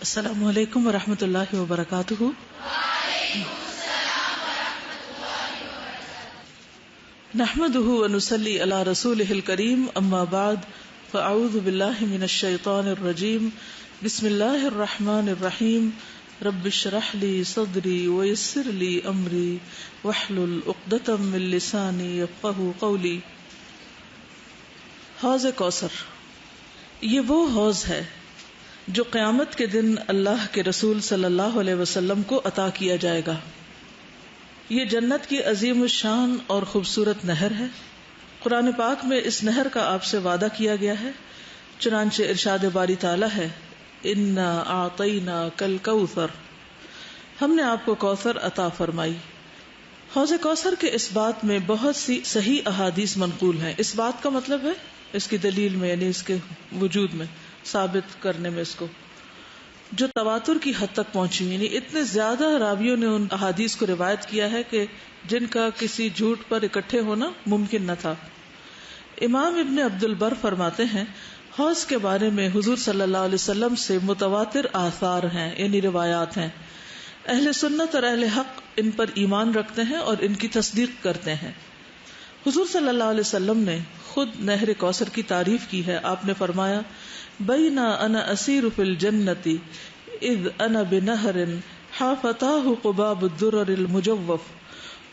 السلام علیکم ورحمۃ اللہ وبرکاتہ۔ نحمده ونصلی علی رسولہ الکریم، اما بعد فاعوذ باللہ من الشیطان الرجیم، بسم اللہ الرحمن الرحیم، رب اشرح لی صدری ویسر لی امری واحلل عقدۃ من لسانی یفقہوا قولی۔ حوض کوثر، یہ وہ حوض ہے جو قیامت کے دن اللہ کے رسول صلی اللہ علیہ وسلم کو عطا کیا جائے گا۔ یہ جنت کی عظیم الشان اور خوبصورت نہر ہے۔ قرآن پاک میں اس نہر کا آپ سے وعدہ کیا گیا ہے، چنانچہ ارشاد باری تعالیٰ ہے، انا اعطیناک الکوثر، ہم نے آپ کو کوثر عطا فرمائی۔ حوض کوثر کے اس بات میں بہت سی صحیح احادیث منقول ہیں۔ اس بات کا مطلب ہے اس کی دلیل میں، یعنی اس کے وجود میں، ثابت کرنے میں، اس کو جو تواتر کی حد تک پہنچی، یعنی اتنے زیادہ راویوں نے ان احادیث کو روایت کیا ہے کہ جن کا کسی جھوٹ پر اکٹھے ہونا ممکن نہ تھا۔ امام ابن عبد البر فرماتے ہیں، حوض کے بارے میں حضور صلی اللہ علیہ وسلم سے متواتر آثار ہیں، یعنی روایات ہیں۔ اہل سنت اور اہل حق ان پر ایمان رکھتے ہیں اور ان کی تصدیق کرتے ہیں۔ حضور صلی اللہ علیہ وسلم نے خود نہر کوثر کی تعریف کی ہے۔ آپ نے فرمایا، بینا انا اسیر فی الجنت اذ انا بنہر حافتاہ قباب الدرر المجوف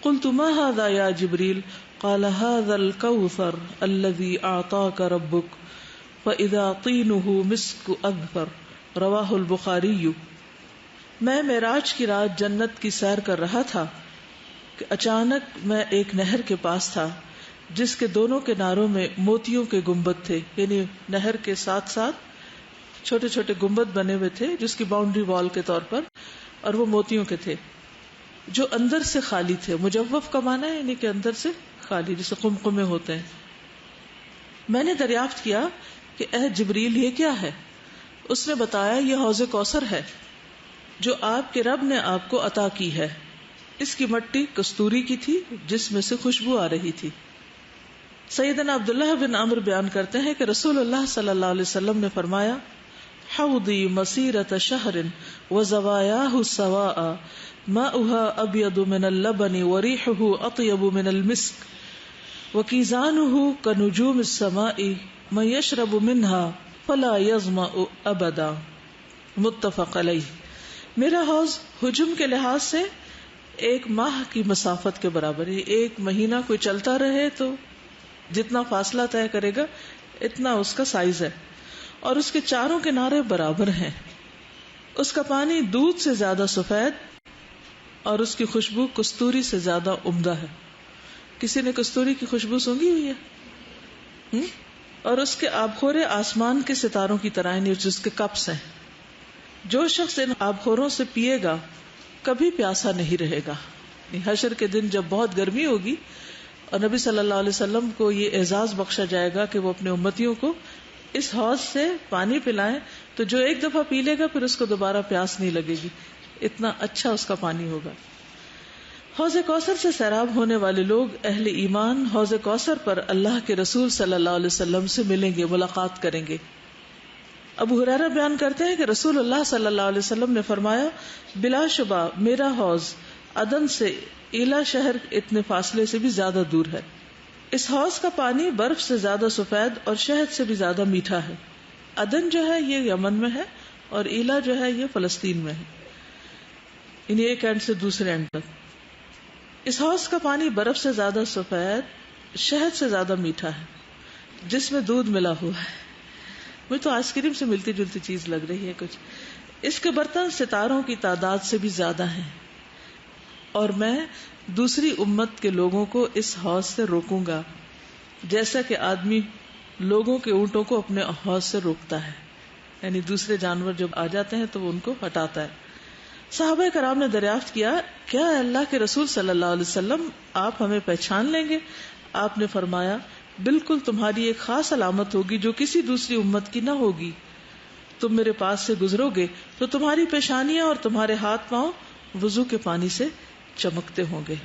قلت ما هذا یا جبریل قال هذا الکوثر الذی اعطاک ربک فاذا طینہ مسک اظفر، رواہ البخاری۔ میں معراج کی رات جنت کی سیر کر رہا تھا کہ اچانک میں ایک نہر کے پاس تھا جس کے دونوں کناروں میں موتیوں کے گنبد تھے، یعنی نہر کے ساتھ ساتھ چھوٹے چھوٹے گنبد بنے ہوئے تھے جس کی باؤنڈری وال کے طور پر، اور وہ موتیوں کے تھے جو اندر سے خالی تھے۔ مجوف کا معنی ہے یعنی کہ اندر سے خالی، جسے قمقمے ہوتے ہیں۔ میں نے دریافت کیا کہ اے جبریل، یہ کیا ہے؟ اس نے بتایا، یہ حوض کوثر ہے جو آپ کے رب نے آپ کو عطا کی ہے۔ اس کی مٹی کستوری کی تھی جس میں سے خوشبو آ رہی تھی۔ سیدنا عبداللہ بن عمرو بیان کرتے ہیں کہ رسول اللہ صلی اللہ علیہ وسلم نے فرمایا، حوضی مسیرۃ شہر وزوایاہ سواء ماؤها ابیض من اللبن وریحہ اطیب من المسک وکیزانہ کنجوم السماء من یشرب منها فلا یظمأ ابدا، متفق علیہ۔ میرا حوض حجم کے لحاظ سے ایک ماہ کی مسافت کے برابر ہے۔ ایک مہینہ کوئی چلتا رہے تو جتنا فاصلہ طے کرے گا اتنا اس کا سائز ہے، اور اس کے چاروں کنارے برابر ہیں۔ اس کا پانی دودھ سے زیادہ سفید اور اس کی خوشبو کستوری سے زیادہ عمدہ ہے۔ کسی نے کستوری کی خوشبو سونگھی ہوئی ہے؟ اور اس کے آبخورے آسمان کے ستاروں کی طرح، یعنی جس کے کپس ہیں۔ جو شخص ان آبخوروں سے پیے گا کبھی پیاسا نہیں رہے گا۔ حشر کے دن جب بہت گرمی ہوگی اور نبی صلی اللہ علیہ وسلم کو یہ اعزاز بخشا جائے گا کہ وہ اپنے امتیوں کو اس حوض سے پانی پلائیں، تو جو ایک دفعہ پی لے گا پھر اس کو دوبارہ پیاس نہیں لگے گی، اتنا اچھا اس کا پانی ہوگا۔ حوض کوثر سے سیراب ہونے والے لوگ اہل ایمان حوض کوثر پر اللہ کے رسول صلی اللہ علیہ وسلم سے ملیں گے، ملاقات کریں گے۔ ابو ہریرہ بیان کرتے ہیں کہ رسول اللہ صلی اللہ علیہ وسلم نے فرمایا، بلا شبہ میرا حوض عدن سے ایلا شہر اتنے فاصلے سے بھی زیادہ دور ہے۔ اس حوض کا پانی برف سے زیادہ سفید اور شہد سے بھی زیادہ میٹھا ہے۔ عدن جو ہے یہ یمن میں ہے اور ایلا جو ہے یہ فلسطین میں ہے، یعنی ایک اینڈ سے دوسرے اینڈ تک۔ اس حوض کا پانی برف سے زیادہ سفید، شہد سے زیادہ میٹھا ہے، جس میں دودھ ملا ہوا ہے۔ مجھے تو آئس کریم سے ملتی جلتی چیز لگ رہی ہے کچھ۔ اس کے برتن ستاروں کی تعداد سے بھی زیادہ ہیں، اور میں دوسری امت کے لوگوں کو اس حوض سے روکوں گا جیسا کہ آدمی لوگوں کے اونٹوں کو اپنے حوض سے روکتا ہے، یعنی دوسرے جانور جب آ جاتے ہیں تو وہ ان کو ہٹاتا ہے۔ صحابہ کرام نے دریافت کیا، کیا اللہ کے رسول صلی اللہ علیہ وسلم آپ ہمیں پہچان لیں گے؟ آپ نے فرمایا، بالکل، تمہاری ایک خاص علامت ہوگی جو کسی دوسری امت کی نہ ہوگی۔ تم میرے پاس سے گزرو گے تو تمہاری پیشانیاں اور تمہارے ہاتھ پاؤں وضو کے پانی سے چمکتے ہوں گے۔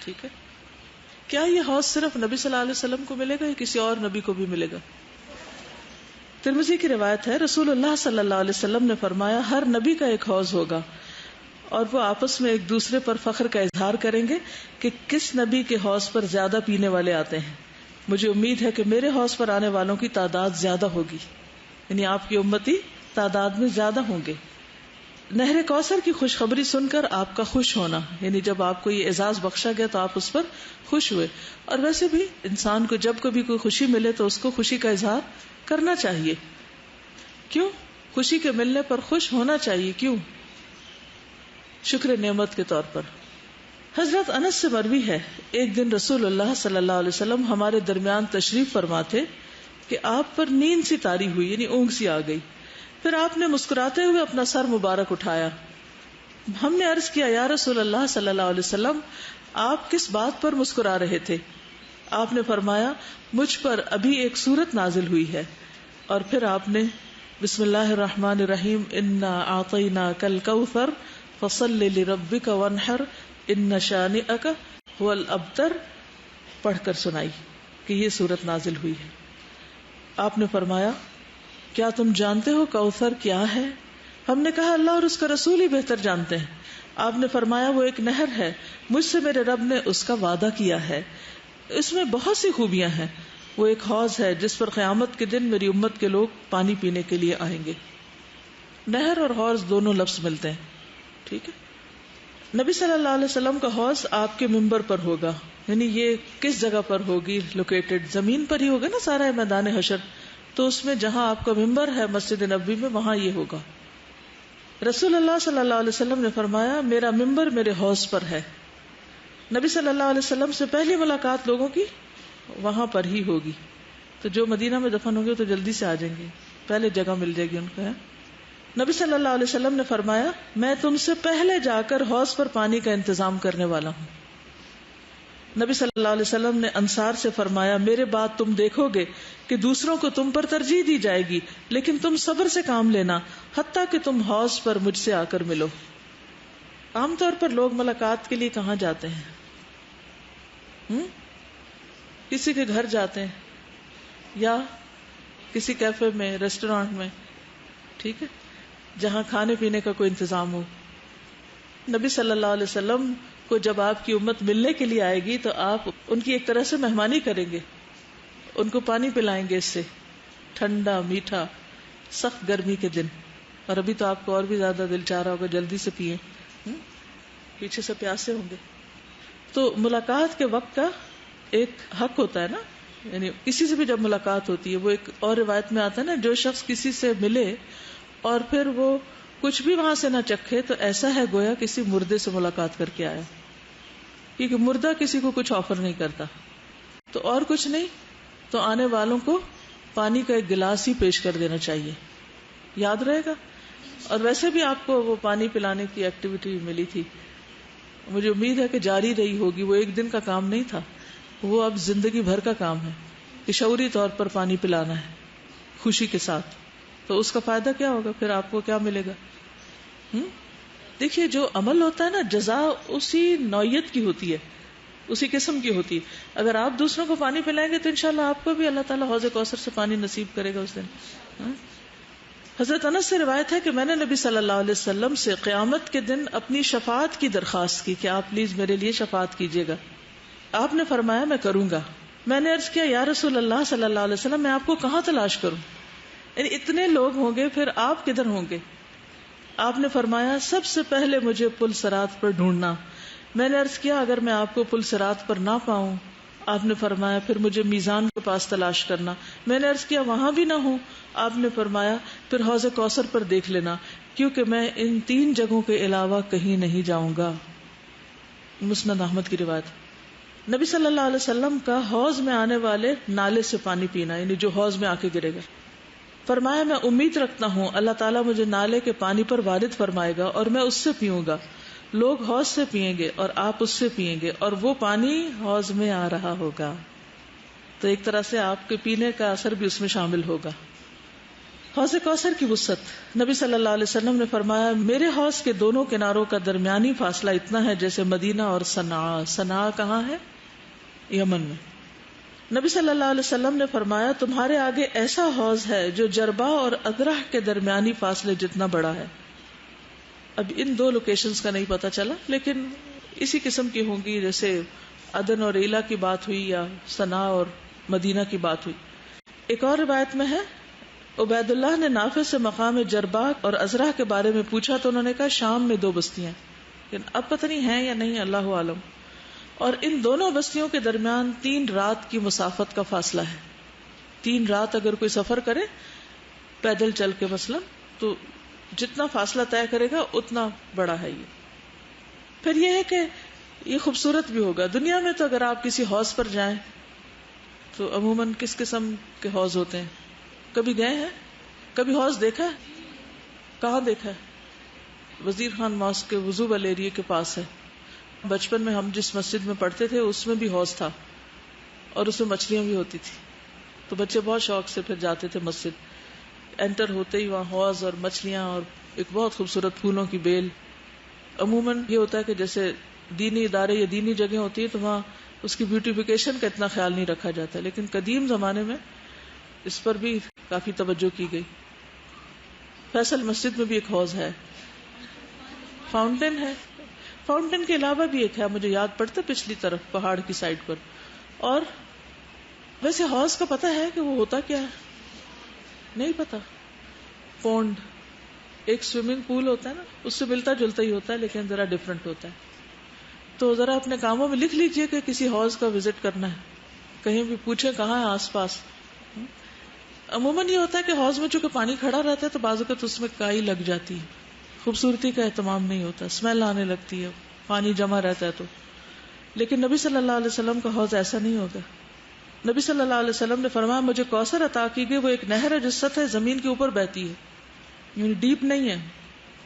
ٹھیک ہے، کیا یہ حوض صرف نبی صلی اللہ علیہ وسلم کو ملے گا یا کسی اور نبی کو بھی ملے گا؟ ترمذی کی روایت ہے، رسول اللہ صلی اللہ علیہ وسلم نے فرمایا ہر نبی کا ایک حوض ہوگا اور وہ آپس میں ایک دوسرے پر فخر کا اظہار کریں گے کہ کس نبی کے حوض پر زیادہ پینے والے آتے ہیں. مجھے امید ہے کہ میرے حوض پر آنے والوں کی تعداد زیادہ ہوگی، یعنی آپ کی امتی تعداد میں زیادہ ہوں گے. نہر کوثر کی خوشخبری سن کر آپ کا خوش ہونا، یعنی جب آپ کو یہ اعزاز بخشا گیا تو آپ اس پر خوش ہوئے. اور ویسے بھی انسان کو جب کبھی کوئی خوشی ملے تو اس کو خوشی کا اظہار کرنا چاہیے. کیوں؟ خوشی کے ملنے پر خوش ہونا چاہیے. کیوں؟ شکر نعمت کے طور پر. حضرت انس سے مروی ہے، ایک دن رسول اللہ صلی اللہ علیہ وسلم ہمارے درمیان تشریف فرما تھے کہ آپ پر نیند سی طاری ہوئی، یعنی اونگ سی آ گئی. پھر آپ نے مسکراتے ہوئے اپنا سر مبارک اٹھایا. ہم نے عرض کیا، یا رسول اللہ صلی اللہ علیہ وسلم، آپ کس بات پر مسکرا رہے تھے؟ آپ نے فرمایا، مجھ پر ابھی ایک سورت نازل ہوئی ہے. اور پھر آپ نے بسم اللہ الرحمن الرحیم انا اعطیناک الکوثر فصل لربک وانحر ان شانئک هو الابتر پڑھ کر سنائی کہ یہ سورت نازل ہوئی ہے. آپ نے فرمایا، کیا تم جانتے ہو کوثر کیا ہے؟ ہم نے کہا، اللہ اور اس کا رسول ہی بہتر جانتے ہیں. آپ نے فرمایا، وہ ایک نہر ہے، مجھ سے میرے رب نے اس کا وعدہ کیا ہے، اس میں بہت سی خوبیاں ہیں. وہ ایک حوض ہے جس پر قیامت کے دن میری امت کے لوگ پانی پینے کے لیے آئیں گے. نہر اور حوض دونوں لفظ ملتے ہیں. ٹھیک ہے. نبی صلی اللہ علیہ وسلم کا حوض آپ کے ممبر پر ہوگا، یعنی یہ کس جگہ پر ہوگی؟ لوکیٹڈ زمین پر ہی ہوگا نا سارا میدان حشر. تو اس میں جہاں آپ کا ممبر ہے مسجد نبوی میں، وہاں یہ ہوگا. رسول اللہ صلی اللہ علیہ وسلم نے فرمایا، میرا ممبر میرے حوض پر ہے. نبی صلی اللہ علیہ وسلم سے پہلی ملاقات لوگوں کی وہاں پر ہی ہوگی. تو جو مدینہ میں دفن ہوں گے تو جلدی سے آ جائیں گے، پہلے جگہ مل جائے گی ان کو. نبی صلی اللہ علیہ وسلم نے فرمایا، میں تم سے پہلے جا کر حوض پر پانی کا انتظام کرنے والا ہوں. نبی صلی اللہ علیہ وسلم نے انصار سے فرمایا، میرے بعد تم دیکھو گے کہ دوسروں کو تم پر ترجیح دی جائے گی، لیکن تم صبر سے کام لینا حتیٰ کہ تم حوض پر مجھ سے آ کر ملو. عام طور پر لوگ ملاقات کے لیے کہاں جاتے ہیں؟ کسی کے گھر جاتے ہیں یا کسی کیفے میں، ریسٹورانٹ میں، ٹھیک ہے، جہاں کھانے پینے کا کوئی انتظام ہو. نبی صلی اللہ علیہ وسلم کو جب آپ کی امت ملنے کے لیے آئے گی تو آپ ان کی ایک طرح سے مہمانی کریں گے، ان کو پانی پلائیں گے، اس سے ٹھنڈا میٹھا، سخت گرمی کے دن. اور ابھی تو آپ کو اور بھی زیادہ دل چاہ رہا ہوگا جلدی سے پیئیں، پیچھے سے پیاسے ہوں گے. تو ملاقات کے وقت کا ایک حق ہوتا ہے نا، یعنی کسی سے بھی جب ملاقات ہوتی ہے، وہ ایک اور روایت میں آتا ہے نا، جو شخص کسی سے ملے اور پھر وہ کچھ بھی وہاں سے نہ چکھے تو ایسا ہے گویا کسی مردے سے ملاقات کر کے آیا. کیونکہ مردہ کسی کو کچھ آفر نہیں کرتا. تو اور کچھ نہیں تو آنے والوں کو پانی کا ایک گلاس ہی پیش کر دینا چاہیے، یاد رہے گا. اور ویسے بھی آپ کو وہ پانی پلانے کی ایکٹیویٹی ملی تھی، مجھے امید ہے کہ جاری رہی ہوگی. وہ ایک دن کا کام نہیں تھا، وہ اب زندگی بھر کا کام ہے کہ شعوری طور پر پانی پلانا ہے خوشی کے ساتھ. تو اس کا فائدہ کیا ہوگا؟ پھر آپ کو کیا ملے گا؟ دیکھیے، جو عمل ہوتا ہے نا، جزا اسی نوعیت کی ہوتی ہے، اسی قسم کی ہوتی ہے. اگر آپ دوسروں کو پانی پلائیں گے تو انشاءاللہ آپ کو بھی اللہ تعالیٰ حوض کوثر سے پانی نصیب کرے گا اس دن. حضرت انس سے روایت ہے کہ میں نے نبی صلی اللہ علیہ وسلم سے قیامت کے دن اپنی شفاعت کی درخواست کی کہ آپ پلیز میرے لیے شفاعت کیجیے گا. آپ نے فرمایا، میں کروں گا. میں نے عرض کیا، یا رسول اللہ صلی اللہ علیہ وسلم، میں آپ کو کہاں تلاش کروں؟ یعنی اتنے لوگ ہوں گے، پھر آپ کدھر ہوں گے؟ آپ نے فرمایا، سب سے پہلے مجھے پل صراط پر ڈھونڈنا. میں نے عرض کیا، اگر میں آپ کو پل صراط پر نہ پاؤں؟ آپ نے فرمایا، پھر مجھے میزان کے پاس تلاش کرنا. میں نے عرض کیا، وہاں بھی نہ ہوں؟ آپ نے فرمایا، پھر حوض کوثر پر دیکھ لینا، کیونکہ میں ان 3 جگہوں کے علاوہ کہیں نہیں جاؤں گا. مسند احمد کی روایت. نبی صلی اللہ علیہ وسلم کا حوض میں آنے والے نالے سے پانی پینا، یعنی جو حوض میں آ کے گرے گا. فرمایا، میں امید رکھتا ہوں اللہ تعالیٰ مجھے نالے کے پانی پر وارد فرمائے گا اور میں اس سے پیوں گا. لوگ حوض سے پئیں گے اور آپ اس سے پئیں گے اور وہ پانی حوض میں آ رہا ہوگا. تو ایک طرح سے آپ کے پینے کا اثر بھی اس میں شامل ہوگا. حوض کوثر کی وسعت. نبی صلی اللہ علیہ وسلم نے فرمایا، میرے حوض کے دونوں کناروں کا درمیانی فاصلہ اتنا ہے جیسے مدینہ اور صنعاء. صنعاء کہاں ہے؟ یمن میں. نبی صلی اللہ علیہ وسلم نے فرمایا تمہارے آگے ایسا حوض ہے جو جربا اور ادرح کے درمیانی فاصلے جتنا بڑا ہے. اب ان دو لوکیشنز کا نہیں پتا چلا لیکن اسی قسم کی ہوں گی، جیسے عدن اور ایلا کی بات ہوئی یا صنع اور مدینہ کی بات ہوئی. ایک اور روایت میں ہے عبید اللہ نے نافع سے مقام جربا اور ازرہ کے بارے میں پوچھا تو انہوں نے کہا شام میں 2 بستیاں، لیکن اب پتہ نہیں ہیں یا نہیں، اللہ عالم. اور ان دونوں بستیوں کے درمیان 3 رات کی مسافت کا فاصلہ ہے. 3 رات اگر کوئی سفر کرے پیدل چل کے مثلا تو جتنا فاصلہ طے کرے گا اتنا بڑا ہے یہ. پھر یہ ہے کہ یہ خوبصورت بھی ہوگا. دنیا میں تو اگر آپ کسی حوض پر جائیں تو عموماً کس قسم کے حوض ہوتے ہیں؟ کبھی گئے ہیں؟ کبھی حوض دیکھا ہے؟ کہاں دیکھا ہے؟ وزیر خان ماسک کے وضو والے ایریے کے پاس ہے. بچپن میں ہم جس مسجد میں پڑھتے تھے اس میں بھی حوض تھا اور اس میں مچھلیاں بھی ہوتی تھی، تو بچے بہت شوق سے پھر جاتے تھے مسجد. انٹر ہوتے ہی وہاں حوض اور مچھلیاں اور ایک بہت خوبصورت پھولوں کی بیل. عموماً یہ ہوتا ہے کہ جیسے دینی ادارے یا دینی جگہ ہوتی ہے تو وہاں اس کی بیوٹیفیکیشن کا اتنا خیال نہیں رکھا جاتا، لیکن قدیم زمانے میں اس پر بھی کافی توجہ کی گئی. فیصل مسجد میں بھی ایک حوض ہے، فاؤنٹین ہے. فاؤنٹین کے علاوہ بھی ایک ہے، مجھے یاد پڑتا پچھلی طرف پہاڑ کی سائڈ پر. اور ویسے حوض کا پتہ ہے کہ وہ ہوتا کیا ہے؟ نہیں پتا. پونڈ ایک سوئمنگ پول ہوتا ہے نا، اس سے ملتا جلتا ہی ہوتا ہے لیکن ذرا ڈفرنٹ ہوتا ہے. تو ذرا اپنے کاموں میں لکھ لیجئے کہ کسی حوض کا وزٹ کرنا ہے، کہیں بھی پوچھیں کہاں ہے آس پاس. عموماً یہ ہوتا ہے کہ حوض میں چونکہ پانی کھڑا رہتا ہے تو بعض اوقات اس میں کائی لگ جاتی ہے، خوبصورتی کا اہتمام نہیں ہوتا، اسمیل آنے لگتی ہے، پانی جمع رہتا ہے تو. لیکن نبی صلی اللہ علیہ وسلم کا حوض ایسا نہیں ہوگا. نبی صلی اللہ علیہ وسلم نے فرمایا مجھے کوثر عطا کی گئی، وہ ایک نہر ہے جو سطح زمین کے اوپر بہتی ہے، یعنی ڈیپ نہیں ہے.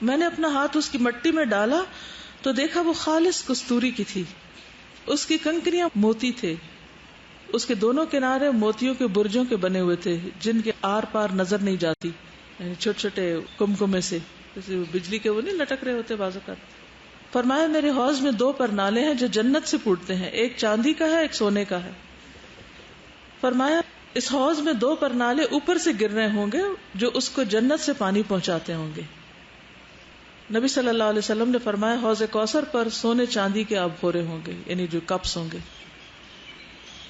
میں نے اپنا ہاتھ اس کی مٹی میں ڈالا تو دیکھا وہ خالص کستوری کی تھی، اس کی کنکریاں موتی تھے، اس کے دونوں کنارے موتیوں کے برجوں کے بنے ہوئے تھے جن کے آر پار نظر نہیں جاتی، یعنی چھوٹے چھوٹے کمکمے سے جیسے بجلی کے وہ نہیں لٹک رہے ہوتے بعض اوقات. فرمایا میرے حوض میں 2 پرنالے ہیں جو جنت سے پھوٹتے ہیں، ایک چاندی کا ہے ایک سونے کا ہے. فرمایا اس حوض میں 2 پرنالے اوپر سے گر رہے ہوں گے جو اس کو جنت سے پانی پہنچاتے ہوں گے. نبی صلی اللہ علیہ وسلم نے فرمایا حوض کوثر پر سونے چاندی کے آب پورے ہوں گے، یعنی جو کپس ہوں گے.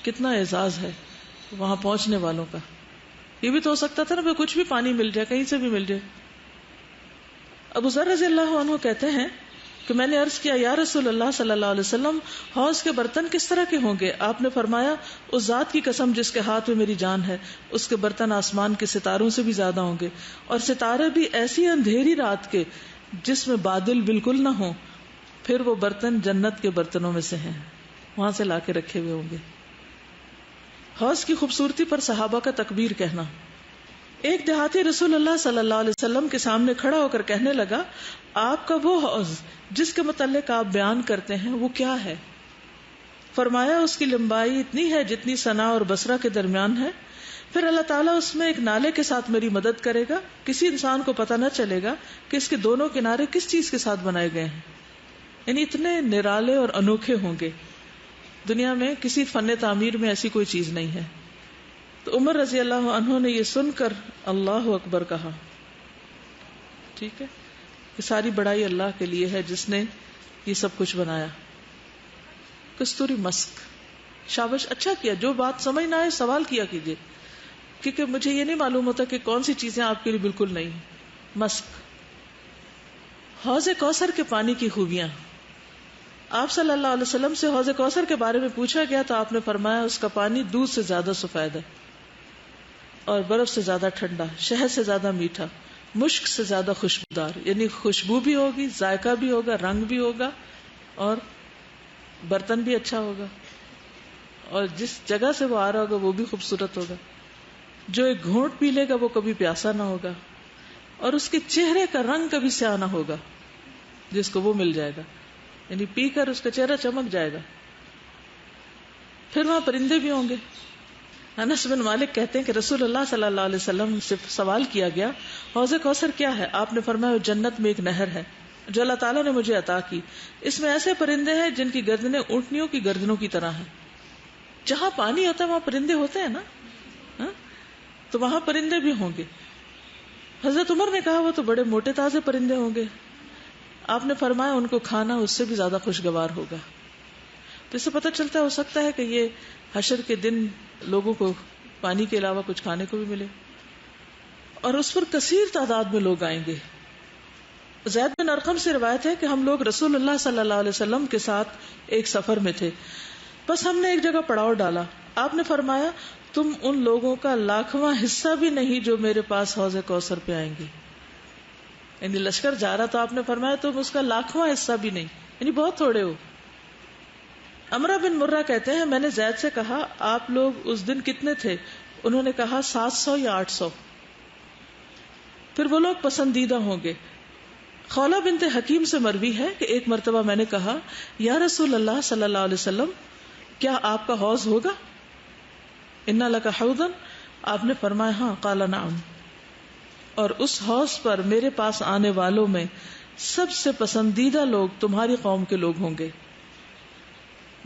کتنا اعزاز ہے وہاں پہنچنے والوں کا. یہ بھی تو ہو سکتا تھا نا کہ کچھ بھی پانی مل جائے، کہیں سے بھی مل جائے. ابو ذر رضی اللہ عنہ کہتے ہیں کہ میں نے عرض کیا یا رسول اللہ صلی اللہ علیہ وسلم حوض کے برتن کس طرح کے ہوں گے؟ آپ نے فرمایا اس ذات کی قسم جس کے ہاتھ میں میری جان ہے، اس کے برتن آسمان کے ستاروں سے بھی زیادہ ہوں گے، اور ستارے بھی ایسی اندھیری رات کے جس میں بادل بالکل نہ ہوں. پھر وہ برتن جنت کے برتنوں میں سے ہیں، وہاں سے لا کے رکھے ہوئے ہوں گے. حوض کی خوبصورتی پر صحابہ کا تکبیر کہنا. ایک دیہاتی رسول اللہ صلی اللہ علیہ وسلم کے سامنے کھڑا ہو کر کہنے لگا آپ کا وہ حوض جس کے متعلق آپ بیان کرتے ہیں وہ کیا ہے؟ فرمایا اس کی لمبائی اتنی ہے جتنی صنع اور بصرہ کے درمیان ہے، پھر اللہ تعالیٰ اس میں ایک نالے کے ساتھ میری مدد کرے گا، کسی انسان کو پتہ نہ چلے گا کہ اس کے دونوں کنارے کس چیز کے ساتھ بنائے گئے ہیں. یعنی اتنے نرالے اور انوکھے ہوں گے، دنیا میں کسی فن تعمیر میں ایسی کوئی چیز نہیں ہے. تو عمر رضی اللہ عنہ نے یہ سن کر اللہ اکبر کہا. ٹھیک ہے کہ ساری بڑائی اللہ کے لیے ہے جس نے یہ سب کچھ بنایا. کستوری مسک، شابش، اچھا کیا. جو بات سمجھ نہ آئے سوال کیا کیجیے، کیونکہ مجھے یہ نہیں معلوم ہوتا کہ کون سی چیزیں آپ کے لیے بالکل نہیں. مسک. حوض کوثر کے پانی کی خوبیاں. آپ صلی اللہ علیہ وسلم سے حوض کوثر کے بارے میں پوچھا گیا تو آپ نے فرمایا اس کا پانی دودھ سے زیادہ سفید ہے اور برف سے زیادہ ٹھنڈا، شہد سے زیادہ میٹھا، مشک سے زیادہ خوشبودار. یعنی خوشبو بھی ہوگی، ذائقہ بھی ہوگا، رنگ بھی ہوگا اور برتن بھی اچھا ہوگا، اور جس جگہ سے وہ آ رہا ہوگا وہ بھی خوبصورت ہوگا. جو ایک گھونٹ پی لے گا وہ کبھی پیاسا نہ ہوگا، اور اس کے چہرے کا رنگ کبھی سیاہ نہ ہوگا جس کو وہ مل جائے گا، یعنی پی کر اس کا چہرہ چمک جائے گا. پھر وہاں پرندے بھی ہوں گے. انس بن مالک کہتے ہیں کہ رسول اللہ صلی اللہ علیہ وسلم سے سوال کیا گیا حوض کوثر کیا ہے؟ آپ نے فرمایا جنت میں ایک نہر ہے جو اللہ تعالیٰ نے مجھے عطا کی، اس میں ایسے پرندے ہیں جن کی گردنیں اونٹنیوں کی گردنوں کی طرح ہیں. جہاں پانی ہوتا ہے وہاں پرندے ہوتے ہیں نا، ہاں؟ تو وہاں پرندے بھی ہوں گے. حضرت عمر نے کہا وہ تو بڑے موٹے تازے پرندے ہوں گے. آپ نے فرمایا ان کو کھانا اس سے بھی زیادہ خوشگوار ہوگا. تو اس سے پتہ چلتا ہے ہو سکتا ہے کہ یہ حشر کے دن لوگوں کو پانی کے علاوہ کچھ کھانے کو بھی ملے، اور اس پر کثیر تعداد میں لوگ آئیں گے. زید بن ارقم سے روایت ہے کہ ہم لوگ رسول اللہ صلی اللہ علیہ وسلم کے ساتھ ایک سفر میں تھے، بس ہم نے ایک جگہ پڑاؤ ڈالا. آپ نے فرمایا تم ان لوگوں کا 1,00,000واں حصہ بھی نہیں جو میرے پاس حوض کوثر پہ آئیں گے. یعنی لشکر جا رہا تو آپ نے فرمایا تم اس کا 1,00,000واں حصہ بھی نہیں، یعنی بہت تھوڑے ہو. امرہ بن مرہ کہتے ہیں میں نے زید سے کہا آپ لوگ اس دن کتنے تھے؟ انہوں نے کہا 700 یا 800. پھر وہ لوگ پسندیدہ ہوں گے. خولہ بنت حکیم سے مروی ہے کہ ایک مرتبہ میں نے کہا یا رسول اللہ صلی اللہ علیہ وسلم کیا آپ کا حوض ہوگا؟ انا لک حوضا، آپ نے فرمایا ہاں. قال نعم. اور اس حوض پر میرے پاس آنے والوں میں سب سے پسندیدہ لوگ تمہاری قوم کے لوگ ہوں گے،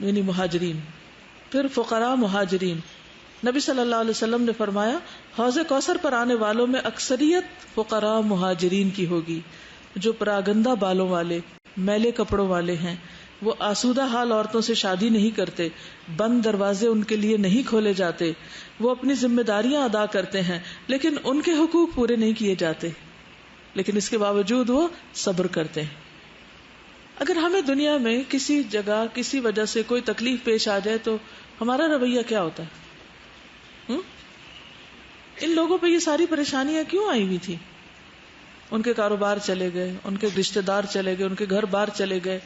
یعنی مہاجرین. پھر فقراء مہاجرین. نبی صلی اللہ علیہ وسلم نے فرمایا حوض کوثر پر آنے والوں میں اکثریت فقراء مہاجرین کی ہوگی جو پراگندہ بالوں والے، میلے کپڑوں والے ہیں. وہ آسودہ حال عورتوں سے شادی نہیں کرتے، بند دروازے ان کے لیے نہیں کھولے جاتے، وہ اپنی ذمہ داریاں ادا کرتے ہیں لیکن ان کے حقوق پورے نہیں کیے جاتے، لیکن اس کے باوجود وہ صبر کرتے ہیں. اگر ہمیں دنیا میں کسی جگہ کسی وجہ سے کوئی تکلیف پیش آ جائے تو ہمارا رویہ کیا ہوتا ہے؟ ان لوگوں پہ یہ ساری پریشانیاں کیوں آئی ہوئی تھی؟ ان کے کاروبار چلے گئے، ان کے رشتہ دار چلے گئے، ان کے گھر بار چلے گئے،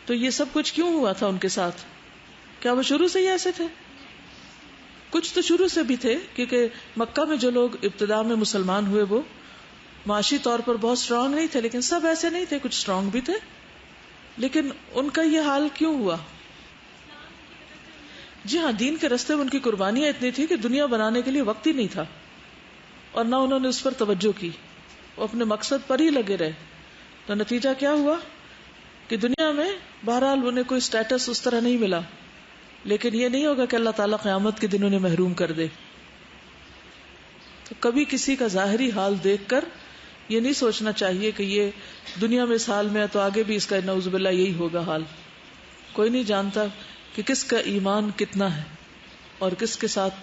تو یہ سب کچھ کیوں ہوا تھا ان کے ساتھ؟ کیا وہ شروع سے ہی ایسے تھے؟ کچھ تو شروع سے بھی تھے، کیونکہ مکہ میں جو لوگ ابتدا میں مسلمان ہوئے وہ معاشی طور پر بہت سٹرونگ نہیں تھے، لیکن سب ایسے نہیں تھے، کچھ سٹرونگ بھی تھے. لیکن ان کا یہ حال کیوں ہوا؟ جی ہاں، دین کے راستے میں ان کی قربانیاں اتنی تھی کہ دنیا بنانے کے لیے وقت ہی نہیں تھا، اور نہ انہوں نے اس پر توجہ کی، وہ اپنے مقصد پر ہی لگے رہے. تو نتیجہ کیا ہوا کہ دنیا میں بہرحال انہیں کوئی سٹیٹس اس طرح نہیں ملا، لیکن یہ نہیں ہوگا کہ اللہ تعالیٰ قیامت کے دن انہیں محروم کر دے. تو کبھی کسی کا ظاہری حال دیکھ کر یہ نہیں سوچنا چاہیے کہ یہ دنیا میں اس حال میں ہے تو آگے بھی اس کا نعوذ باللہ یہی ہوگا حال. کوئی نہیں جانتا کہ کس کا ایمان کتنا ہے اور کس کے ساتھ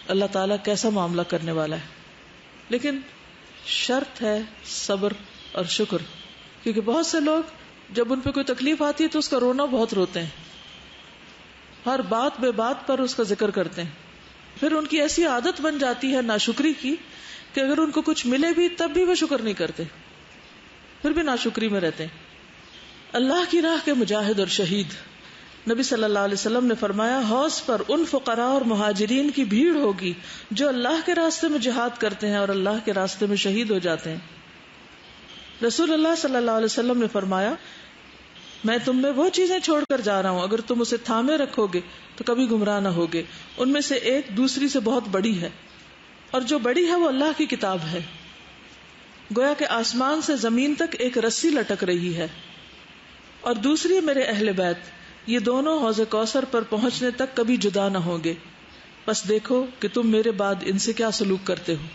اللہ تعالیٰ کیسا معاملہ کرنے والا ہے. لیکن شرط ہے صبر اور شکر، کیونکہ بہت سے لوگ جب ان پہ کوئی تکلیف آتی ہے تو اس کا رونا بہت روتے ہیں، ہر بات بے بات پر اس کا ذکر کرتے ہیں. پھر ان کی ایسی عادت بن جاتی ہے ناشکری کی کہ اگر ان کو کچھ ملے بھی تب بھی وہ شکر نہیں کرتے، پھر بھی ناشکری میں رہتے ہیں. اللہ کی راہ کے مجاہد اور شہید. نبی صلی اللہ علیہ وسلم نے فرمایا حوض پر ان فقراء اور مہاجرین کی بھیڑ ہوگی جو اللہ کے راستے میں جہاد کرتے ہیں اور اللہ کے راستے میں شہید ہو جاتے ہیں. رسول اللہ صلی اللہ علیہ وسلم نے فرمایا میں تم میں وہ چیزیں چھوڑ کر جا رہا ہوں اگر تم اسے تھامے رکھو گے تو کبھی گمراہ نہ ہوگے. ان میں سے ایک دوسری سے بہت بڑی ہے، اور جو بڑی ہے وہ اللہ کی کتاب ہے. گویا کہ آسمان سے زمین تک ایک رسی لٹک رہی ہے. اور دوسری میرے اہل بیت، یہ دونوں حوض کوثر پر پہنچنے تک کبھی جدا نہ ہوں گے، بس دیکھو کہ تم میرے بعد ان سے کیا سلوک کرتے ہو.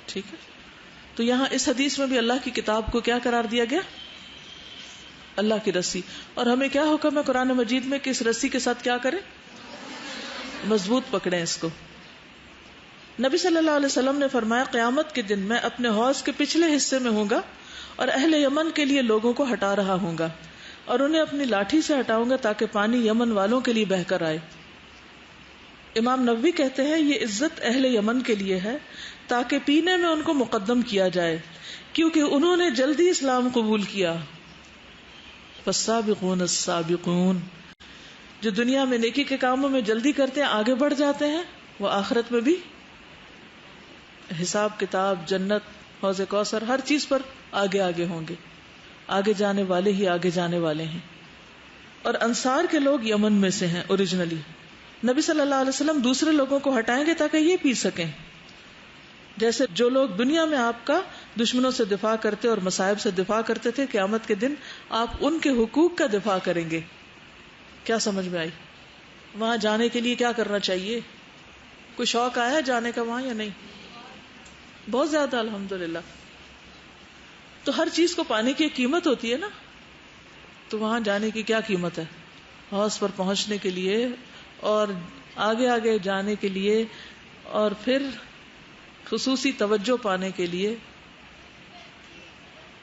ٹھیک ہے، تو یہاں اس حدیث میں بھی اللہ کی کتاب کو کیا قرار دیا گیا؟ اللہ کی رسی. اور ہمیں کیا حکم ہے قرآن مجید میں کہ اس رسی کے ساتھ کیا کریں؟ مضبوط پکڑیں اس کو. نبی صلی اللہ علیہ وسلم نے فرمایا قیامت کے دن میں اپنے حوض کے پچھلے حصے میں ہوں گا اور اہل یمن کے لیے لوگوں کو ہٹا رہا ہوں گا اور انہیں اپنی لاٹھی سے ہٹاؤں گا تاکہ پانی یمن والوں کے لیے بہہ کر آئے. امام نووی کہتے ہیں یہ عزت اہل یمن کے لیے ہے تاکہ پینے میں ان کو مقدم کیا جائے کیونکہ انہوں نے جلدی اسلام قبول کیا. فالسابقون السابقون، جو دنیا میں نیکی کے کاموں میں جلدی کرتے ہیں آگے بڑھ جاتے ہیں، وہ آخرت میں بھی حساب کتاب، جنت، حوض کوثر، ہر چیز پر آگے آگے ہوں گے. آگے جانے والے ہی آگے جانے والے ہیں. اور انصار کے لوگ یمن میں سے ہیں اوریجنلی. نبی صلی اللہ علیہ وسلم دوسرے لوگوں کو ہٹائیں گے تاکہ یہ پی سکیں. جیسے جو لوگ دنیا میں آپ کا دشمنوں سے دفاع کرتے اور مصائب سے دفاع کرتے تھے، قیامت کے دن آپ ان کے حقوق کا دفاع کریں گے. کیا سمجھ میں آئی؟ وہاں جانے کے لیے کیا کرنا چاہیے؟ کوئی شوق آیا جانے کا وہاں یا نہیں؟ بہت زیادہ الحمدللہ. تو ہر چیز کو پانے کی ایک قیمت ہوتی ہے نا. تو وہاں جانے کی کیا قیمت ہے؟ حوض پر پہنچنے کے لیے اور آگے آگے جانے کے لیے اور پھر خصوصی توجہ پانے کے لیے.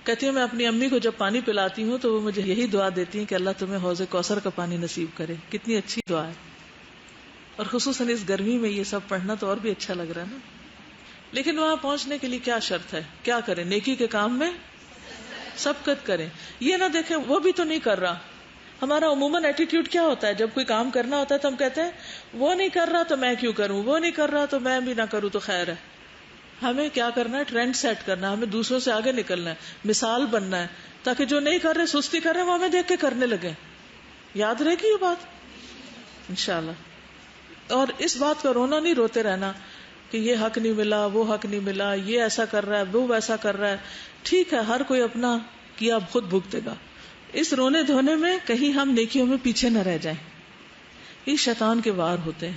کہتی ہوں میں اپنی امی کو جب پانی پلاتی ہوں تو وہ مجھے یہی دعا دیتی ہیں کہ اللہ تمہیں حوض کوثر کا پانی نصیب کرے. کتنی اچھی دعا ہے. اور خصوصاً اس گرمی میں یہ سب پڑھنا تو اور بھی اچھا لگ رہا ہے نا. لیکن وہاں پہنچنے کے لیے کیا شرط ہے؟ کیا کریں؟ نیکی کے کام میں سبقت کریں. یہ نہ دیکھیں وہ بھی تو نہیں کر رہا. ہمارا عموماً ایٹیٹیوڈ کیا ہوتا ہے جب کوئی کام کرنا ہوتا ہے تو ہم کہتے ہیں وہ نہیں کر رہا تو میں کیوں کروں, وہ نہیں کر رہا تو میں بھی نہ کروں تو خیر ہے. ہمیں کیا کرنا ہے؟ ٹرینڈ سیٹ کرنا ہے. ہمیں دوسروں سے آگے نکلنا ہے, مثال بننا ہے, تاکہ جو نہیں کر رہے, سستی کر رہے وہ ہمیں دیکھ کے کرنے لگے. یاد رہے گی یہ بات انشاءاللہ. اور اس بات کا رونا نہیں روتے رہنا کہ یہ حق نہیں ملا, وہ حق نہیں ملا, یہ ایسا کر رہا ہے, وہ ویسا کر رہا ہے. ٹھیک ہے, ہر کوئی اپنا کیا خود بھگتے گا. اس رونے دھونے میں کہیں ہم نیکیوں میں پیچھے نہ رہ جائیں. یہ شیطان کے وار ہوتے ہیں.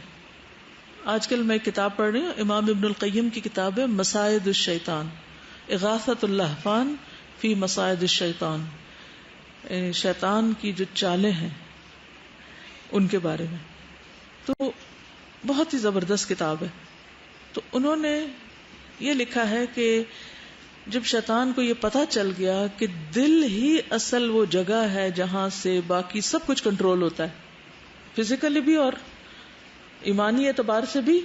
آج کل میں ایک کتاب پڑھ رہی ہوں, امام ابن القیم کی کتاب ہے مصائد الشیطان, اغاثۃ اللہفان فی مصائد الشیطان. شیطان کی جو چالیں ہیں ان کے بارے میں. تو بہت ہی زبردست کتاب ہے. تو انہوں نے یہ لکھا ہے کہ جب شیطان کو یہ پتا چل گیا کہ دل ہی اصل وہ جگہ ہے جہاں سے باقی سب کچھ کنٹرول ہوتا ہے, فزیکلی بھی اور ایمانی اعتبار سے بھی.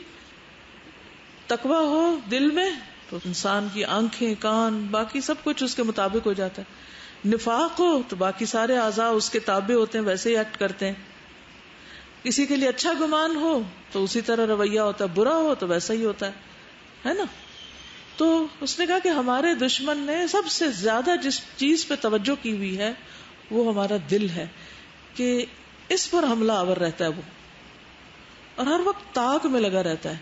تقویٰ ہو دل میں تو انسان کی آنکھیں, کان, باقی سب کچھ اس کے مطابق ہو جاتا ہے. نفاق ہو تو باقی سارے اعضاء اس کے تابع ہوتے ہیں, ویسے ہی ایکٹ کرتے ہیں. کسی کے لیے اچھا گمان ہو تو اسی طرح رویہ ہوتا ہے, برا ہو تو ویسا ہی ہوتا ہے نا. تو اس نے کہا کہ ہمارے دشمن نے سب سے زیادہ جس چیز پہ توجہ کی ہوئی ہے وہ ہمارا دل ہے, کہ اس پر حملہ آور رہتا ہے وہ, اور ہر وقت تاک میں لگا رہتا ہے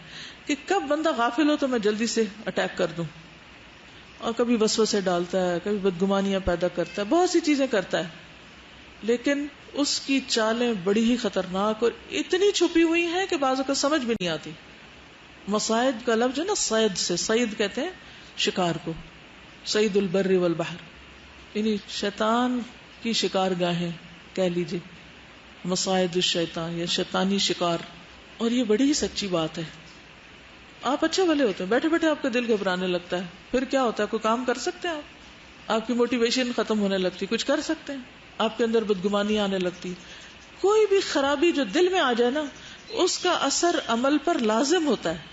کہ کب بندہ غافل ہو تو میں جلدی سے اٹیک کر دوں. اور کبھی وسوسے ڈالتا ہے, کبھی بدگمانیاں پیدا کرتا ہے, بہت سی چیزیں کرتا ہے. لیکن اس کی چالیں بڑی ہی خطرناک اور اتنی چھپی ہوئی ہیں کہ بعض اوقات سمجھ بھی نہیں آتی. مصائد کا لفظ ہے نا, صید سے, صید کہتے ہیں شکار کو, صید البر والبحر, یعنی شیطان کی شکار گاہیں کہہ لیجیے, مصائد الشیطان یا شیطانی شکار. اور یہ بڑی ہی سچی بات ہے. آپ اچھے بھلے ہوتے ہیں, بیٹھے بیٹھے آپ کا دل گھبرانے لگتا ہے, پھر کیا ہوتا ہے؟ کوئی کام کر سکتے ہیں آپ کی موٹیویشن ختم ہونے لگتی, کچھ کر سکتے ہیں, آپ کے اندر بدگمانی آنے لگتی. کوئی بھی خرابی جو دل میں آ جائے نا, اس کا اثر عمل پر لازم ہوتا ہے.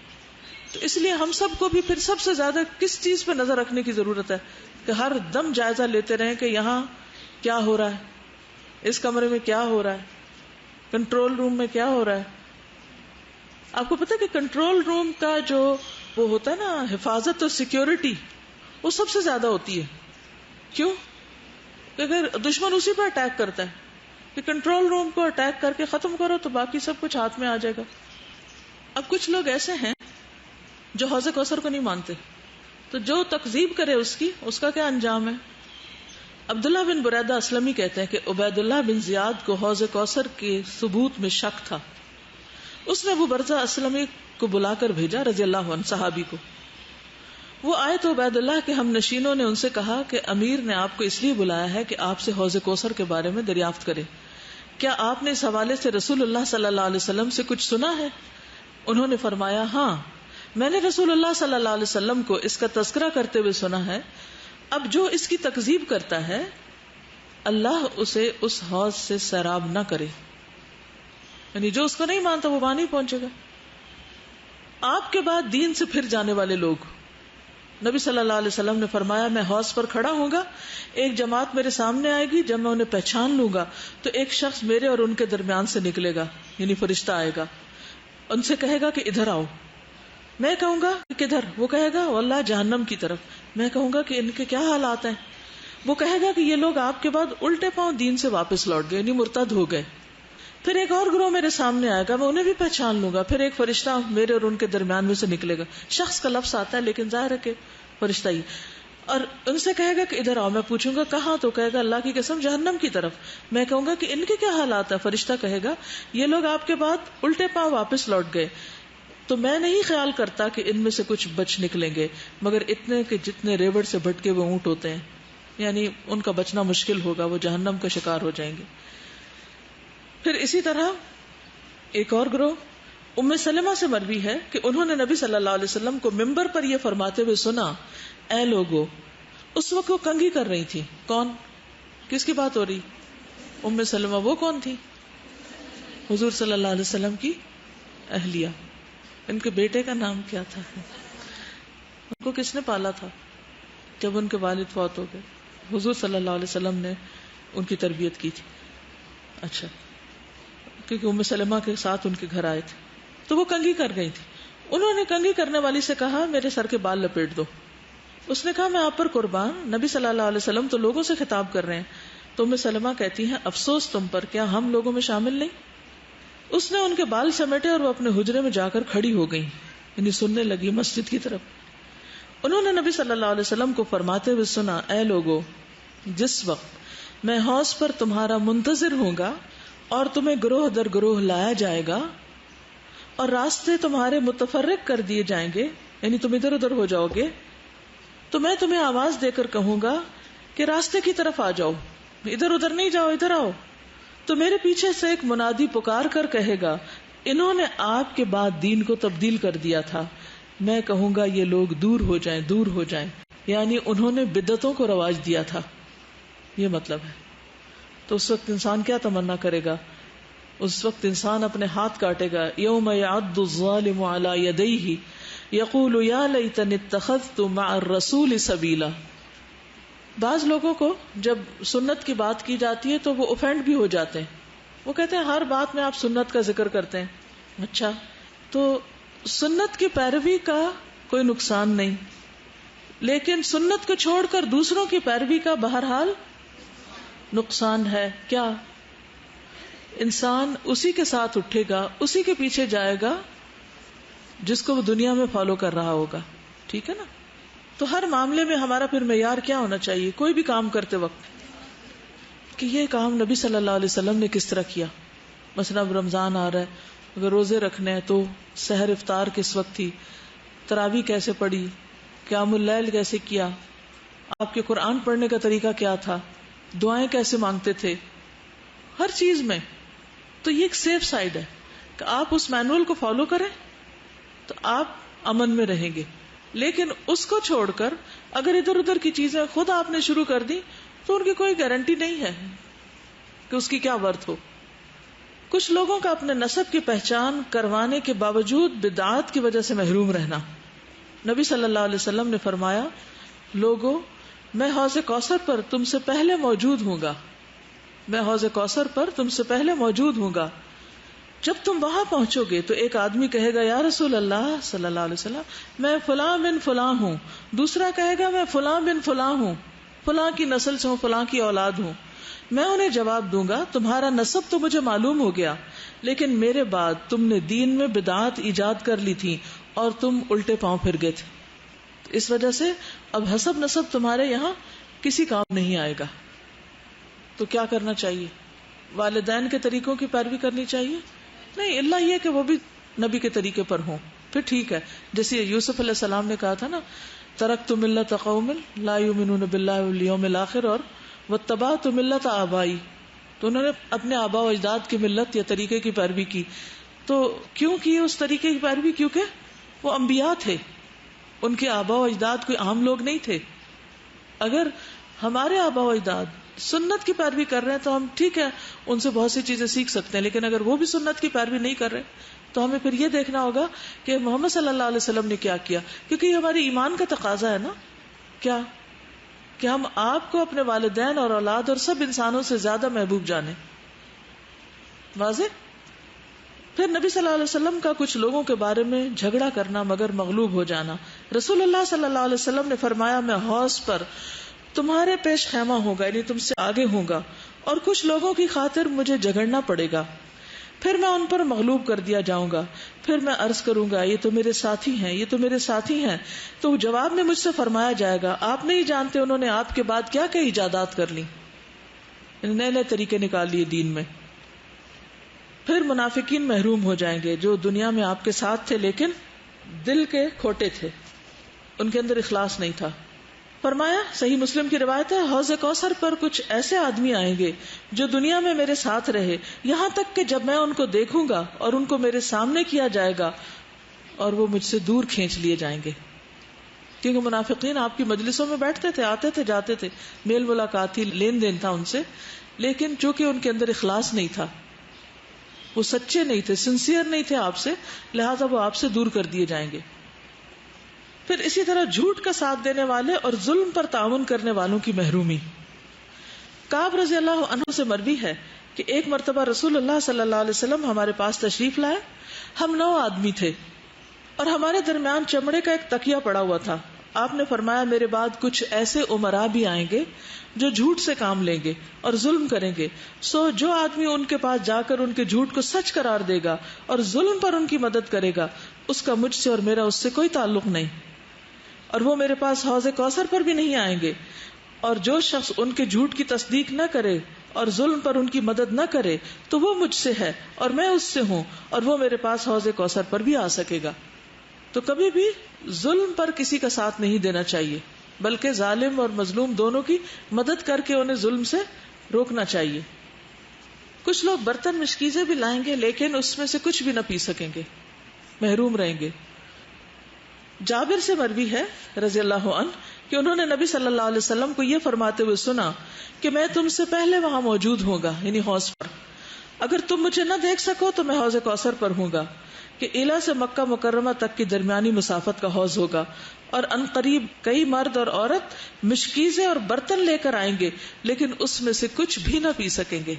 تو اس لیے ہم سب کو بھی پھر سب سے زیادہ کس چیز پہ نظر رکھنے کی ضرورت ہے کہ ہر دم جائزہ لیتے رہیں کہ یہاں کیا ہو رہا ہے, اس کمرے میں کیا ہو رہا ہے, کنٹرول روم میں کیا ہو رہا ہے. آپ کو پتا کہ کنٹرول روم کا جو وہ ہوتا ہے نا حفاظت اور سیکیورٹی, وہ سب سے زیادہ ہوتی ہے. کیوں؟ کہ اگر دشمن اسی پہ اٹیک کرتا ہے کہ کنٹرول روم کو اٹیک کر کے ختم کرو تو باقی سب کچھ ہاتھ میں آ جائے گا. اب کچھ لوگ ایسے ہیں جو حوض کوثر کو نہیں مانتے, تو جو تکذیب کرے اس کا کیا انجام ہے؟ عبداللہ بن بریدہ اسلمی کہتے ہیں کہ عبید اللہ بن زیاد کو حوض کوثر کے ثبوت میں شک تھا. اس نے ابو برزہ اسلمی کو بلا کر بھیجا رضی اللہ عنہ, صحابی کو. وہ آئے تو عبید اللہ کے ہم نشینوں نے ان سے کہا کہ امیر نے آپ کو اس لیے بلایا ہے کہ آپ سے حوض کوثر کے بارے میں دریافت کرے. کیا آپ نے اس حوالے سے رسول اللہ صلی اللہ علیہ وسلم سے کچھ سنا ہے؟ انہوں نے فرمایا, ہاں, میں نے رسول اللہ صلی اللہ علیہ وسلم کو اس کا تذکرہ کرتے ہوئے سنا ہے. اب جو اس کی تکذیب کرتا ہے اللہ اسے اس حوض سے سیراب نہ کرے. یعنی جو اس کو نہیں مانتا وہ وہاں نہیں پہنچے گا. آپ کے بعد دین سے پھر جانے والے لوگ, نبی صلی اللہ علیہ وسلم نے فرمایا, میں حوض پر کھڑا ہوں گا, ایک جماعت میرے سامنے آئے گی, جب میں انہیں پہچان لوں گا تو ایک شخص میرے اور ان کے درمیان سے نکلے گا, یعنی فرشتہ آئے گا, ان سے کہے گا کہ ادھر آؤ. میں کہوں گا کہ کدھر؟ وہ کہے گا واللہ جہنم کی طرف. میں کہوں گا کہ ان کے کیا حالات ہیں؟ وہ کہے گا کہ یہ لوگ آپ کے بعد الٹے پاؤں دین سے واپس لوٹ گئے, یعنی مرتد ہو گئے. پھر ایک اور گروہ میرے سامنے آئے گا, میں انہیں بھی پہچان لوں گا, پھر ایک فرشتہ میرے اور ان کے درمیان میں سے نکلے گا. شخص کا لفظ آتا ہے لیکن ظاہر ہے کہ فرشتہ ہی. اور ان سے کہے گا کہ ادھر آؤ. میں پوچھوں گا کہاں؟ تو کہے گا اللہ کی قسم جہنم کی طرف. میں کہوں گا کہ ان کے کیا حالات ہیں؟ فرشتہ کہے گا یہ لوگ آپ کے بعد الٹے پاؤں واپس لوٹ گئے، تو میں نہیں خیال کرتا کہ ان میں سے کچھ بچ نکلیں گے، مگر اتنے کہ جتنے ریوڑ سے بھٹکے ہوئے اونٹ ہوتے ہیں، یعنی ان کا بچنا مشکل ہوگا، وہ جہنم کا شکار ہو جائیں گے. پھر اسی طرح ایک اور گروہ ام سلمہ سے مروی ہے کہ انہوں نے نبی صلی اللہ علیہ وسلم کو ممبر پر یہ فرماتے ہوئے سنا، اے لوگو. اس وقت وہ کنگھی کر رہی تھی. کون؟ کس کی بات ہو رہی؟ ام سلمہ. وہ کون تھی؟ حضور صلی اللہ علیہ وسلم کی اہلیہ. ان کے بیٹے کا نام کیا تھا؟ ان کو کس نے پالا تھا جب ان کے والد فوت ہو گئے؟ حضور صلی اللہ علیہ وسلم نے ان کی تربیت کی تھی. اچھا، کیونکہ ام سلمہ کے ساتھ ان کے گھر آئے تھے تو وہ کنگھی کر گئی تھی. انہوں نے کنگھی کرنے والی سے کہا میرے سر کے بال لپیٹ دو. اس نے کہا میں آپ پر قربان، نبی صلی اللہ علیہ وسلم تو لوگوں سے خطاب کر رہے ہیں. تو ام سلمہ کہتی ہیں افسوس تم پر، کیا ہم لوگوں میں شامل نہیں؟ اس نے ان کے بال سمیٹے اور وہ اپنے حجرے میں جا کر کھڑی ہو گئی، یعنی سننے لگی مسجد کی طرف. انہوں نے نبی صلی اللہ علیہ وسلم کو فرماتے ہوئے سنا، اے لوگو، جس وقت میں حوض پر تمہارا منتظر ہوں گا اور تمہیں گروہ در گروہ لایا جائے گا اور راستے تمہارے متفرق کر دیے جائیں گے، یعنی تم ادھر ادھر ہو جاؤ گے، تو میں تمہیں آواز دے کر کہوں گا کہ راستے کی طرف آ جاؤ، ادھر ادھر نہیں جاؤ، ادھر آؤ. تو میرے پیچھے سے ایک منادی پکار کر کہے گا انہوں نے آپ کے بعد دین کو تبدیل کر دیا تھا. میں کہوں گا یہ لوگ دور ہو جائیں، دور ہو جائیں، یعنی انہوں نے بدعتوں کو رواج دیا تھا، یہ مطلب ہے. تو اس وقت انسان کیا تمنا کرے گا؟ اس وقت انسان اپنے ہاتھ کاٹے گا. یوم یعض الظالم علی یدیہ یقول یا لیتنی اتخذت مع الرسول سبیلا. بعض لوگوں کو جب سنت کی بات کی جاتی ہے تو وہ اوفینڈ بھی ہو جاتے ہیں. وہ کہتے ہیں ہر بات میں آپ سنت کا ذکر کرتے ہیں. اچھا، تو سنت کی پیروی کا کوئی نقصان نہیں، لیکن سنت کو چھوڑ کر دوسروں کی پیروی کا بہرحال نقصان ہے. کیا؟ انسان اسی کے ساتھ اٹھے گا، اسی کے پیچھے جائے گا جس کو وہ دنیا میں فالو کر رہا ہوگا. ٹھیک ہے نا؟ تو ہر معاملے میں ہمارا پھر معیار کیا ہونا چاہیے کوئی بھی کام کرتے وقت، کہ یہ کام نبی صلی اللہ علیہ وسلم نے کس طرح کیا. مثلا اب رمضان آ رہا ہے، اگر روزے رکھنے ہیں تو سحر افطار کس وقت تھی، تراویح کیسے پڑھی، قیام اللیل کیسے کیا، آپ کے قرآن پڑھنے کا طریقہ کیا تھا، دعائیں کیسے مانگتے تھے، ہر چیز میں. تو یہ ایک سیف سائڈ ہے کہ آپ اس مینول کو فالو کریں تو آپ امن میں رہیں گے. لیکن اس کو چھوڑ کر اگر ادھر ادھر کی چیزیں خود آپ نے شروع کر دی تو ان کی کوئی گارنٹی نہیں ہے کہ اس کی کیا ورتھ ہو. کچھ لوگوں کا اپنے نسب کی پہچان کروانے کے باوجود بدعات کی وجہ سے محروم رہنا. نبی صلی اللہ علیہ وسلم نے فرمایا، لوگو، میں حوض کوثر پر تم سے پہلے موجود ہوں گا، میں حوض کوثر پر تم سے پہلے موجود ہوں گا. جب تم وہاں پہنچو گے تو ایک آدمی کہے گا یا رسول اللہ صلی اللہ علیہ وسلم میں فلاں بن فلاں ہوں، دوسرا کہے گا میں فلاں بن فلاں ہوں، فلاں کی نسل سے ہوں، فلاں کی اولاد ہوں. میں انہیں جواب دوں گا تمہارا نسب تو مجھے معلوم ہو گیا، لیکن میرے بعد تم نے دین میں بدعات ایجاد کر لی تھی اور تم الٹے پاؤں پھر گئے تھے. اس وجہ سے اب حسب نسب تمہارے یہاں کسی کام نہیں آئے گا. تو کیا کرنا چاہیے؟ والدین کے طریقوں کی پیروی کرنی چاہیے؟ نہیں، اللہ یہ کہ وہ بھی نبی کے طریقے پر ہوں، پھر ٹھیک ہے. جیسے یوسف علیہ السلام نے کہا تھا نا، ترکت ملت قوم لا یؤمنون باللہ والیوم الاخر اور واتبعت ملت آبائی. تو انہوں نے اپنے آبا و اجداد کی ملت یا طریقے کی پیروی کی. تو کیوں کی اس طریقے کی پیروی؟ کیونکہ وہ انبیاء تھے، ان کے آبا و اجداد کوئی عام لوگ نہیں تھے. اگر ہمارے آبا و اجداد سنت کی پیروی کر رہے ہیں تو ہم ٹھیک ہے ان سے بہت سی چیزیں سیکھ سکتے ہیں، لیکن اگر وہ بھی سنت کی پیروی نہیں کر رہے تو ہمیں پھر یہ دیکھنا ہوگا کہ محمد صلی اللہ علیہ وسلم نے کیا کیا، کیونکہ یہ ہماری ایمان کا تقاضا ہے نا. کیا کہ ہم آپ کو اپنے والدین اور اولاد اور سب انسانوں سے زیادہ محبوب جانیں. واضح؟ پھر نبی صلی اللہ علیہ وسلم کا کچھ لوگوں کے بارے میں جھگڑا کرنا مگر مغلوب ہو جانا. رسول اللہ صلی اللہ علیہ وسلم نے فرمایا، میں حوض پر تمہارے پیش خیمہ ہوگا، یعنی تم سے آگے ہوگا، اور کچھ لوگوں کی خاطر مجھے جھگڑنا پڑے گا. پھر میں ان پر مغلوب کر دیا جاؤں گا. پھر میں عرض کروں گا یہ تو میرے ساتھی ہیں، یہ تو میرے ساتھی ہیں. تو جواب میں مجھ سے فرمایا جائے گا آپ نہیں جانتے انہوں نے آپ کے بعد کیا کیا ایجادات کر لی، نئے نئے طریقے نکال لیے دین میں. پھر منافقین محروم ہو جائیں گے جو دنیا میں آپ کے ساتھ تھے لیکن دل کے کھوٹے تھے، ان کے اندر اخلاص نہیں تھا. فرمایا صحیح مسلم کی روایت ہے حوض کوثر پر کچھ ایسے آدمی آئیں گے جو دنیا میں میرے ساتھ رہے، یہاں تک کہ جب میں ان کو دیکھوں گا اور ان کو میرے سامنے کیا جائے گا اور وہ مجھ سے دور کھینچ لیے جائیں گے. کیونکہ منافقین آپ کی مجلسوں میں بیٹھتے تھے، آتے تھے، جاتے تھے، میل ملاقات تھی، لین دین تھا ان سے، لیکن چونکہ ان کے اندر اخلاص نہیں تھا، وہ سچے نہیں تھے، سنسیئر نہیں تھے آپ سے، لہذا وہ آپ سے دور کر دیے جائیں گے. پھر اسی طرح جھوٹ کا ساتھ دینے والے اور ظلم پر تعاون کرنے والوں کی محرومی. کعب رضی اللہ عنہ سے مروی ہے کہ ایک مرتبہ رسول اللہ صلی اللہ علیہ وسلم ہمارے پاس تشریف لائے. ہم 9 آدمی تھے اور ہمارے درمیان چمڑے کا ایک تکیہ پڑا ہوا تھا. آپ نے فرمایا میرے بعد کچھ ایسے امراء بھی آئیں گے جو جھوٹ سے کام لیں گے اور ظلم کریں گے، سو جو آدمی ان کے پاس جا کر ان کے جھوٹ کو سچ قرار دے گا اور ظلم پر ان کی مدد کرے گا اس کا مجھ سے اور میرا اس سے کوئی تعلق نہیں، اور وہ میرے پاس حوض کوثر پر بھی نہیں آئیں گے. اور جو شخص ان کے جھوٹ کی تصدیق نہ کرے اور ظلم پر ان کی مدد نہ کرے تو وہ مجھ سے ہے اور میں اس سے ہوں، اور وہ میرے پاس حوض کوثر پر بھی آ سکے گا. تو کبھی بھی ظلم پر کسی کا ساتھ نہیں دینا چاہیے، بلکہ ظالم اور مظلوم دونوں کی مدد کر کے انہیں ظلم سے روکنا چاہیے. کچھ لوگ برتن مشکیزیں بھی لائیں گے لیکن اس میں سے کچھ بھی نہ پی سکیں گے، محروم رہیں گے. جابر سے مروی ہے رضی اللہ عنہ کہ انہوں نے نبی صلی اللہ علیہ وسلم کو یہ فرماتے ہوئے سنا کہ میں تم سے پہلے وہاں موجود ہوں گا، یعنی حوض پر. اگر تم مجھے نہ دیکھ سکو تو میں حوض کوثر پر ہوں گا کہ ایلا سے مکہ مکرمہ تک کی درمیانی مسافت کا حوض ہوگا، اور ان قریب کئی مرد اور عورت مشکیزیں اور برتن لے کر آئیں گے لیکن اس میں سے کچھ بھی نہ پی سکیں گے،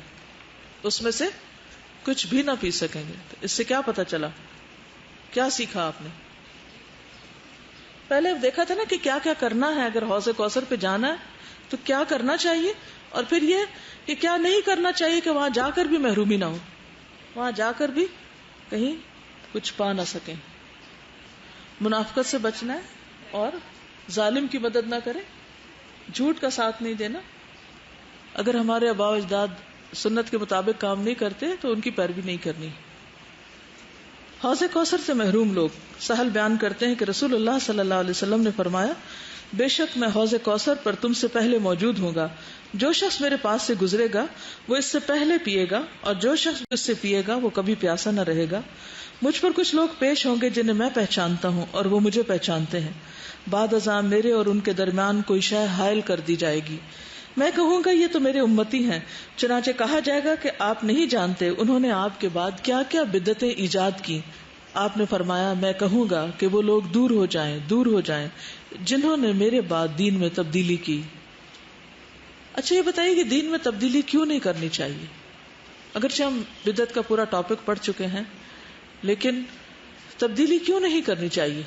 اس میں سے کچھ بھی نہ پی سکیں گے. اس سے کیا پتا چلا، کیا سیکھا آپ نے؟ پہلے دیکھا تھا نا کہ کیا کیا کرنا ہے، اگر حوض کوثر پہ جانا ہے تو کیا کرنا چاہیے، اور پھر یہ کہ کیا نہیں کرنا چاہیے کہ وہاں جا کر بھی محرومی نہ ہو، وہاں جا کر بھی کہیں کچھ پا نہ سکیں. منافقت سے بچنا ہے اور ظالم کی مدد نہ کرے، جھوٹ کا ساتھ نہیں دینا. اگر ہمارے آباء و اجداد سنت کے مطابق کام نہیں کرتے تو ان کی پیروی نہیں کرنی. حوض کوثر سے محروم لوگ. سہل بیان کرتے ہیں کہ رسول اللہ صلی اللہ علیہ وسلم نے فرمایا بے شک میں حوض کوثر پر تم سے پہلے موجود ہوں گا، جو شخص میرے پاس سے گزرے گا وہ اس سے پہلے پیے گا، اور جو شخص اس سے پیے گا وہ کبھی پیاسا نہ رہے گا. مجھ پر کچھ لوگ پیش ہوں گے جنہیں میں پہچانتا ہوں اور وہ مجھے پہچانتے ہیں. بعد ازاں میرے اور ان کے درمیان کوئی شے حائل کر دی جائے گی، میں کہوں گا یہ تو میرے امتی ہیں، چنانچہ کہا جائے گا کہ آپ نہیں جانتے انہوں نے آپ کے بعد کیا کیا بدعتیں ایجاد کی. آپ نے فرمایا میں کہوں گا کہ وہ لوگ دور ہو جائیں، دور ہو جائیں جنہوں نے میرے بعد دین میں تبدیلی کی. اچھا یہ بتائیے کہ دین میں تبدیلی کیوں نہیں کرنی چاہیے؟ اگرچہ ہم بدعت کا پورا ٹاپک پڑھ چکے ہیں، لیکن تبدیلی کیوں نہیں کرنی چاہیے؟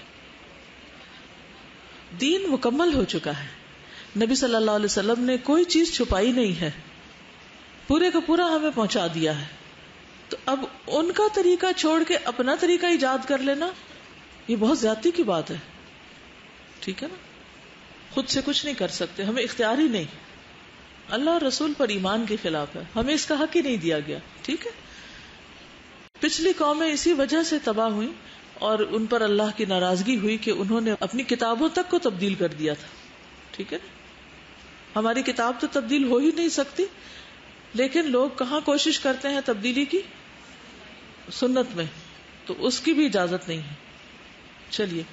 دین مکمل ہو چکا ہے، نبی صلی اللہ علیہ وسلم نے کوئی چیز چھپائی نہیں ہے، پورے کا پورا ہمیں پہنچا دیا ہے. تو اب ان کا طریقہ چھوڑ کے اپنا طریقہ ایجاد کر لینا یہ بہت زیادتی کی بات ہے. ٹھیک ہے نا، خود سے کچھ نہیں کر سکتے، ہمیں اختیار ہی نہیں. اللہ اور رسول پر ایمان کے خلاف ہے، ہمیں اس کا حق ہی نہیں دیا گیا. ٹھیک ہے، پچھلی قومیں اسی وجہ سے تباہ ہوئی اور ان پر اللہ کی ناراضگی ہوئی کہ انہوں نے اپنی کتابوں تک کو تبدیل کر دیا تھا. ٹھیک ہے نا، ہماری کتاب تو تبدیل ہو ہی نہیں سکتی، لیکن لوگ کہاں کوشش کرتے ہیں تبدیلی کی؟ سنت میں، تو اس کی بھی اجازت نہیں ہے. چلیے